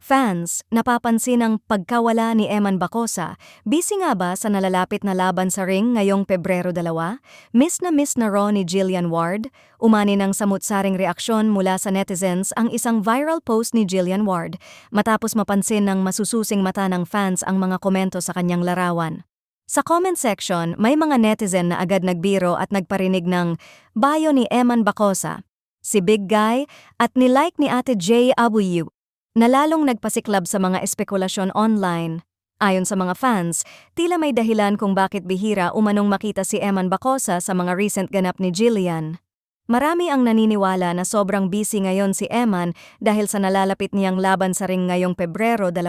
Fans, napapansin ang pagkawala ni Eman Bacosa. Busy nga ba sa nalalapit na laban sa ring ngayong Pebrero 2? Miss na raw ni Jillian Ward? Umani ng samut-saring reaksyon mula sa netizens ang isang viral post ni Jillian Ward matapos mapansin ng masususing mata ng fans ang mga komento sa kanyang larawan. Sa comment section, may mga netizen na agad nagbiro at nagparinig ng bio ni Eman Bacosa, si Big Guy, at nilike ni Ate JW na lalong nagpasiklab sa mga espekulasyon online. Ayon sa mga fans, tila may dahilan kung bakit bihira umanong makita si Eman Bacosa sa mga recent ganap ni Jillian. Marami ang naniniwala na sobrang busy ngayon si Eman dahil sa nalalapit niyang laban sa ring ngayong Pebrero 2,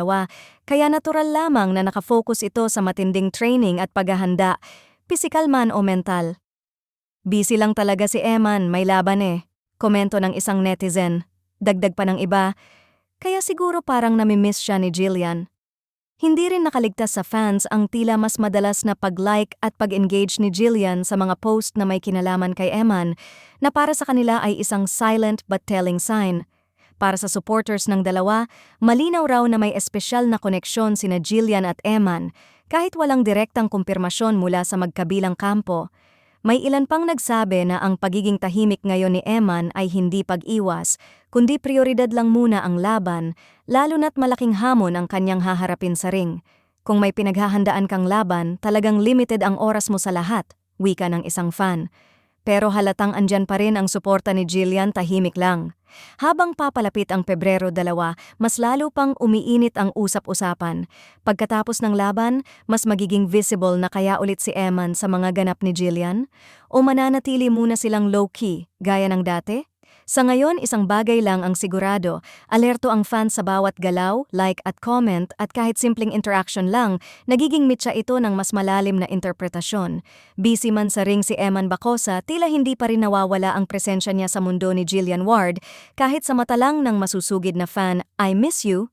kaya natural lamang na nakafocus ito sa matinding training at paghahanda, pisikal man o mental. Busy lang talaga si Eman, may laban komento ng isang netizen. Dagdag pa ng iba, kaya siguro parang namimiss siya ni Jillian. Hindi rin nakaligtas sa fans ang tila mas madalas na pag-like at pag-engage ni Jillian sa mga post na may kinalaman kay Eman na para sa kanila ay isang silent but telling sign. Para sa supporters ng dalawa, malinaw raw na may espesyal na koneksyon sina Jillian at Eman kahit walang direktang kumpirmasyon mula sa magkabilang kampo. May ilan pang nagsabi na ang pagiging tahimik ngayon ni Eman ay hindi pag-iwas, kundi prioridad lang muna ang laban, lalo na't malaking hamon ang kanyang haharapin sa ring. Kung may pinaghahandaan kang laban, talagang limited ang oras mo sa lahat, wika ng isang fan. Pero halatang andyan pa rin ang suporta ni Jillian, tahimik lang. Habang papalapit ang Pebrero 2, mas lalo pang umiinit ang usap-usapan. Pagkatapos ng laban, mas magiging visible na kaya ulit si Eman sa mga ganap ni Jillian? O mananatili muna silang low-key, gaya ng dati? Sa ngayon, isang bagay lang ang sigurado, alerto ang fans sa bawat galaw, like at comment at kahit simpleng interaction lang, nagiging mitya ito ng mas malalim na interpretasyon. Busy man sa ring si Eman Bacosa, tila hindi pa rin nawawala ang presensya niya sa mundo ni Jillian Ward, kahit sa mata lang ng masusugid na fan, I miss you,